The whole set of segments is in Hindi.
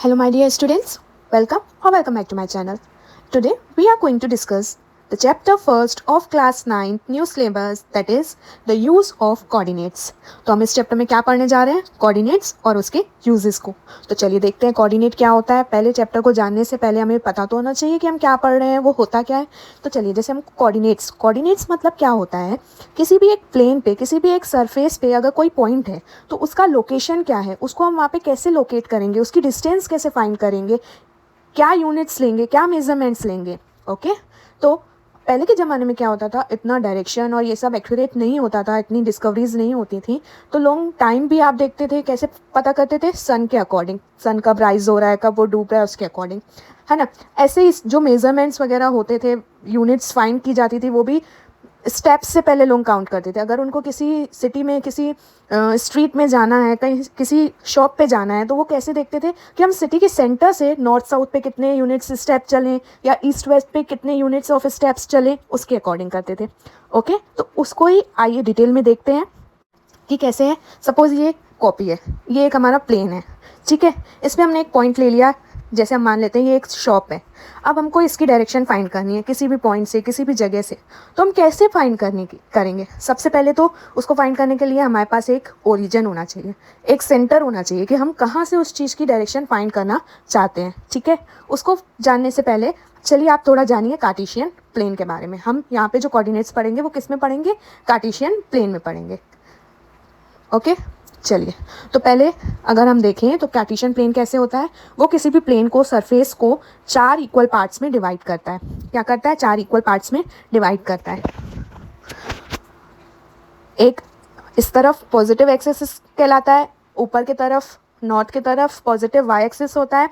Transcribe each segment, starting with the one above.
Hello my dear students, welcome back to my channel. Today we are going to discuss the chapter first of class 9 new syllabus, that is the use of coordinates. तो हम इस चैप्टर में क्या पढ़ने जा रहे हैं? कोऑर्डिनेट्स और उसके यूजेस को. तो चलिए देखते हैं कोऑर्डिनेट क्या होता है. पहले चैप्टर को जानने से पहले हमें पता तो होना चाहिए कि हम क्या पढ़ रहे हैं, वो होता क्या है. तो चलिए जैसे हम कोऑर्डिनेट्स मतलब क्या होता है, किसी भी एक प्लेन पे, किसी भी एक सरफेस पे अगर कोई पॉइंट है तो उसका लोकेशन क्या है, उसको हम वहाँ पे कैसे लोकेट करेंगे, उसकी डिस्टेंस कैसे फाइंड करेंगे, क्या यूनिट्स लेंगे, क्या मेजरमेंट्स लेंगे. ओके. तो पहले के ज़माने में क्या होता था, इतना डायरेक्शन और ये सब एक्यूरेट नहीं होता था, इतनी डिस्कवरीज नहीं होती थी. तो लॉन्ग टाइम भी आप देखते थे कैसे पता करते थे, सन के अकॉर्डिंग, सन कब राइज हो रहा है, कब वो डूब रहा है, उसके अकॉर्डिंग, है ना. ऐसे ही जो मेजरमेंट्स वगैरह होते थे, यूनिट्स फाइंड की जाती थी, वो भी स्टेप्स से पहले लोग काउंट करते थे. अगर उनको किसी सिटी में, किसी स्ट्रीट में जाना है, कहीं किसी शॉप पे जाना है, तो वो कैसे देखते थे कि हम सिटी के सेंटर से नॉर्थ साउथ पे कितने यूनिट्स स्टेप चलें या ईस्ट वेस्ट पे कितने यूनिट्स ऑफ स्टेप्स चलें, उसके अकॉर्डिंग करते थे. ओके. तो उसको ही आइए डिटेल में देखते हैं कि कैसे है. सपोज ये कॉपी है, ये एक हमारा प्लेन है, ठीक है. इसमें हमने एक पॉइंट ले लिया, जैसे हम मान लेते हैं ये एक शॉप है. अब हमको इसकी डायरेक्शन फाइंड करनी है किसी भी पॉइंट से, किसी भी जगह से. तो हम कैसे फाइंड करेंगे. सबसे पहले तो उसको फाइंड करने के लिए हमारे पास एक ओरिजिन होना चाहिए, एक सेंटर होना चाहिए कि हम कहाँ से उस चीज़ की डायरेक्शन फाइंड करना चाहते हैं. ठीक है. उसको जानने से पहले चलिए आप थोड़ा जानिए कार्टेशियन प्लेन के बारे में. हम यहाँ पे जो कोऑर्डिनेट्स पढ़ेंगे वो किस में पढ़ेंगे, कार्टेशियन प्लेन में पढ़ेंगे. ओके. चलिए, तो पहले अगर हम देखें तो कार्टेशियन प्लेन कैसे होता है, वो किसी भी प्लेन को, सरफेस को 4 इक्वल पार्ट्स में डिवाइड करता है. क्या करता है? 4 इक्वल पार्ट्स में डिवाइड करता है. एक इस तरफ पॉजिटिव एक्सिस कहलाता है, ऊपर की तरफ नॉर्थ की तरफ पॉजिटिव वाई एक्सिस होता है,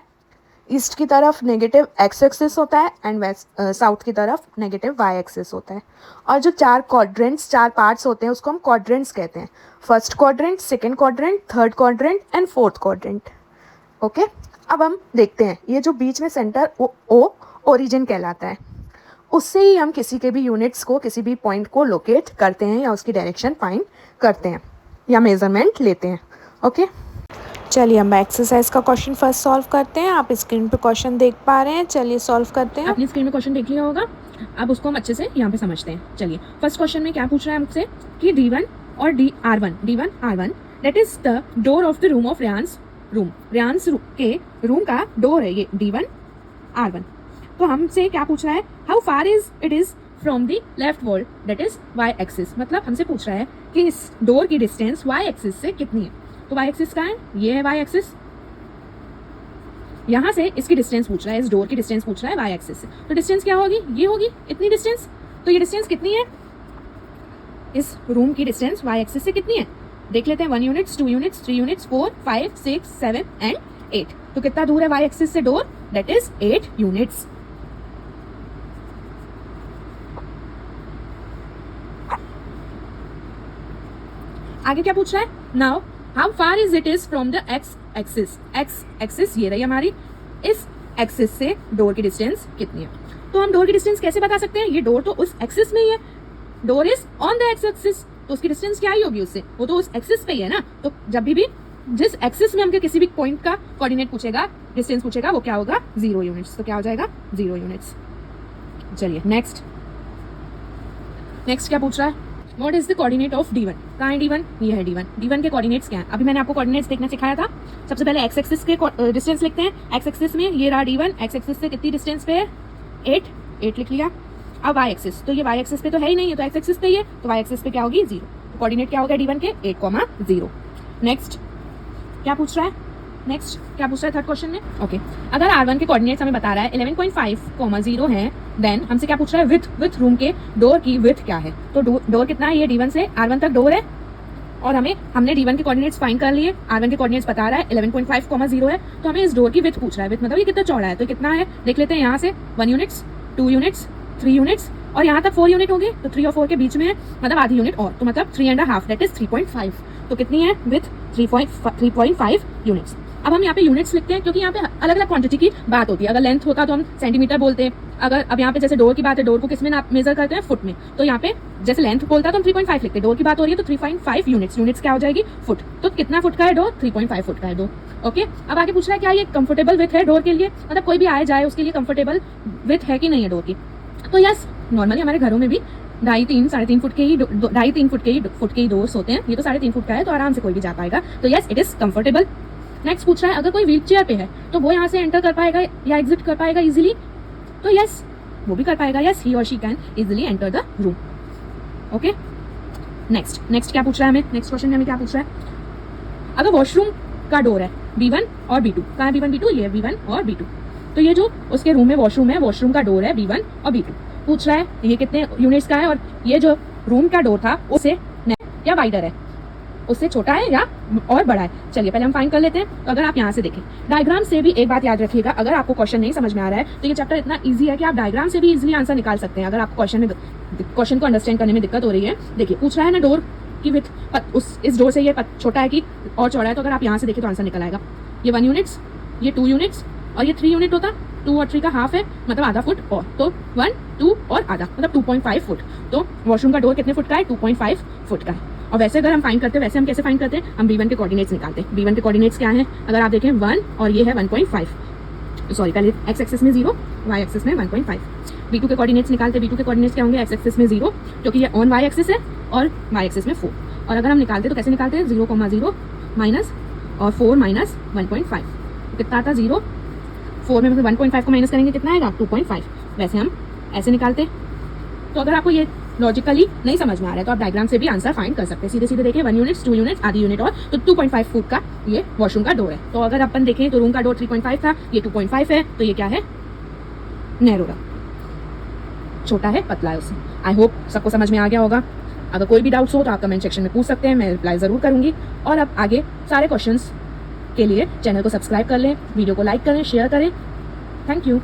ईस्ट की तरफ नेगेटिव एक्स एक्सिस होता है, एंड वेस्ट साउथ की तरफ नेगेटिव वाई एक्सिस होता है. और जो 4 क्वाड्रेंट्स, 4 पार्ट्स होते हैं, उसको हम क्वाड्रेंट्स कहते हैं. First quadrant, second quadrant, third quadrant and fourth quadrant. Okay. अब हम देखते हैं ये जो बीच में सेंटर ओ ओरिजिन कहलाता है, उससे ही हम किसी के भी यूनिट्स को, किसी भी पॉइंट को लोकेट करते हैं या उसकी डायरेक्शन फाइंड करते हैं या मेजरमेंट लेते हैं. ओके. चलिए हम एक्सरसाइज का क्वेश्चन फर्स्ट सॉल्व करते हैं. आप स्क्रीन पे क्वेश्चन देख पा रहे हैं. चलिए सॉल्व करते हैं. अपनी स्क्रीन में क्वेश्चन देख लिया होगा, अब उसको हम अच्छे से यहाँ पे समझते हैं. चलिए फर्स्ट क्वेश्चन में क्या पूछ रहा है हमसे कि D1 और D1R1 that is the door of the room of Reyansh room. Reyansh के रूम का डोर है ये D1R1. तो हमसे क्या पूछ रहा है, how far it is from the left wall that is y axis. मतलब हमसे पूछ रहा है कि इस डोर की डिस्टेंस वाई एक्सिस से कितनी है. तो वाई एक्सिस कहाँ है, ये है वाई एक्सिस. यहाँ से इसकी डिस्टेंस पूछ रहा है, इस डोर की डिस्टेंस पूछ रहा है वाई एक्सिस से. तो डिस्टेंस क्या होगी, ये होगी इतनी डिस्टेंस. तो ये डिस्टेंस कितनी है, इस रूम की डिस्टेंस वाई एक्सिस से कितनी है, देख लेते हैं. 1 यूनिट्स, 2 यूनिट्स, 3 यूनिट्स, 4, 5, 6, 7 एंड 8. तो कितना दूर है वाई एक्सिस से डोर, दैट इज 8 यूनिट्स. आगे क्या पूछ रहा है, now how far is it is from the x axis. X axis ये रही हमारी, इस एक्सिस से डोर की डिस्टेंस कितनी है. तो हम डोर की डिस्टेंस कैसे बता सकते हैं, ये डोर तो उस एक्सिस में ही है, door is on the x axis, तो उसकी डिस्टेंस क्या ही होगी उससे, वो तो उस एक्सिस पे ही है ना. तो जब भी जिस एक्सिस में हमके किसी भी पॉइंट का कोऑर्डिनेट पूछेगा, डिस्टेंस पूछेगा, वो क्या होगा, 0 यूनिट्स. तो क्या हो जाएगा, 0 यूनिट्स. चलिए नेक्स्ट क्या पूछ रहा है, what is the coordinate of D1. कहाँ है D1, ये है D1. D1 के कोऑर्डिनेट्स क्या है, अभी मैंने आपको कोऑर्डिनेट्स देखना सिखाया था. सबसे पहले एक्स एक्सिस के डिस्टेंस लिखते हैं. एक्स एक्सिस में ये रहा D1, एक्स एक्सिस से कितनी डिस्टेंस पे है, 8 लिख लिया. अब वाई एक्सिस, तो ये वाई एक्सिस पे तो है ही नहीं, ये तो एक्स एक्सिस पे ही है, तो वाई एक्सिस पे क्या होगी, 0. कोऑर्डिनेट क्या होगा D1 के, 8,0. नेक्स्ट क्या पूछ रहा है, थर्ड क्वेश्चन में. ओके. अगर R1 के कोऑर्डिनेट्स हमें बता रहा है 11.5,0 है, देन हमसे क्या पूछ रहा है, विथ रूम के डोर की विथ क्या है. तो डोर कितना है, ये D1 से R1 तक डोर है, और हमने D1 के कोऑर्डिनेट्स फाइंड कर लिए. R1 के कोऑर्डिनेट्स बता रहा है 11.5,0 है, तो हमें इस डोर की विथ पूछ रहा है. विथ मतलब ये कितना चौड़ा है, तो कितना है देख लेते हैं. यहाँ से 1 यूनिट्स, 2 यूनिट्स, 3 यूनिट्स, और यहाँ तक 4 यूनिट होंगे, तो 3 और 4 के बीच में है, मतलब आधी यूनिट और, तो मतलब 3.5 दैट इज 3.5. तो कितनी है विथ, 3.5 यूनिट्स. अब हम यहाँ पे यूनिट्स लिखते हैं क्योंकि यहाँ पे अलग अलग क्वांटिटी की बात होती है। अगर लेंथ होता तो हम सेंटीमीटर बोलते हैं, अगर अब यहाँ पे जैसे डोर की बात है, डोर को किस में मेजर करते हैं, फुट में, तो यहाँ पे जैसे लेंथ बोलता तो हम 3.5 लिखते हैं, डोर की बात हो रही है तो 3.5 यूनिट्स, यूनिट्स क्या हो जाएगी, फुट। तो कितना फुट का है डोर, 3.5 फुट का है डोर। ओके, अब आगे पूछ रहा है क्या ये कंफर्टेबल विथ है डोर के लिए, मतलब कोई भी आए जाए उसके लिए कंफर्टेबल विथ है कि नहीं है डोर की। तो यस, नॉर्मली हमारे घरों में भी 2.5 साढ़े 3 फुट के ही 2.5 फुट के ही डोर्स होते हैं। ये तो 3.5 फुट का है तो आराम से कोई भी जा पाएगा, तो yes it is comfortable. Next पूछ रहा है अगर कोई व्हील चेयर पे है तो वो यहाँ से एंटर कर पाएगा या एग्जिट कर पाएगा इजीली, तो यस वो भी कर पाएगा, यस ही और she can easily enter the room. Okay, next क्या पूछ रहा है हमें, नेक्स्ट क्वेश्चन में हमें क्या पूछ रहा है, अगर वॉशरूम का डोर है B1 और B2, कहाँ है B1 B2, ये B1 और B2, तो ये जो उसके रूम में वॉशरूम है, वॉशरूम का डोर है B1 और B2। पूछ रहा है ये कितने यूनिट्स का है और ये जो रूम का डोर था उससे या वाइडर है, उससे छोटा है या और बड़ा है। चलिए पहले हम फाइंड कर लेते हैं। तो अगर आप यहाँ से देखें डायग्राम से भी एक बात याद रखिएगा, अगर आपको क्वेश्चन नहीं समझ में आ रहा है तो ये चैप्टर इतना इजी है कि आप डायग्राम से भी इजीली आंसर निकाल सकते हैं। अगर आपको क्वेश्चन को अंडरस्टैंड करने में दिक्कत हो रही है, देखिए पूछ रहा है ना डोर की विथ, इस डोर से ये छोटा है कि और चौड़ा है, तो अगर आप यहाँ से देखें तो आंसर निकल आएगा। ये 1 यूनिट्स, ये 2 यूनिट्स और ये 3 यूनिट होता, 2 और 3 का हाफ है मतलब आधा फुट, और तो 1 2 और आधा मतलब 2.5 फुट। तो वॉशरूम का डोर कितने फुट का है, 2.5 फुट का है। और वैसे अगर हम फाइंड करते हैं, वैसे हम कैसे फाइंड करते हैं, हम B1 के कोऑर्डिनेट्स निकालते हैं। B1 के कोऑर्डिनेट्स क्या हैं, अगर आप देखें 1 और ये है 1.5, सॉरी पहले x एक्सिस में 0, y एक्सिस में 1.5। B2 के कोऑर्डिनेट्स निकालते हैं, B2 के कोऑर्डिनेट्स क्या होंगे, x एक्सिस में 0 क्योंकि ये ऑन y एक्सिस है और y एक्सिस में 4। और अगर हम निकालते तो कैसे निकालते हैं, 0,0 माइनस और 4 माइनस 1.5, कितना आता, 0 4 में मतलब 1.5 को माइनस करेंगे कितना आएगा, 2.5। वैसे हम ऐसे निकालते। तो अगर आपको ये लॉजिकली नहीं समझ में आ रहा है तो आप डायग्राम से भी आंसर फाइंड कर सकते हैं। सीधे सीधे देखिए 1 यूनिट्स 2 यूनिट्स आधी यूनिट और तो 2.5 फुट का ये वॉशरूम का डोर है। तो अगर अपन देखें तो रूम का डोर 3.5 था, ये 2.5 है, तो ये क्या है, नैरो है, छोटा है, पतला है उससे। आई होप सबको समझ में आ गया होगा। अगर कोई भी डाउट्स हो तो आप कमेंट सेक्शन में पूछ सकते हैं, मैं रिप्लाई ज़रूर करूँगी। और अब आगे सारे क्वेश्चंस के लिए चैनल को सब्सक्राइब कर लें, वीडियो को लाइक करें, शेयर करें। Thank you.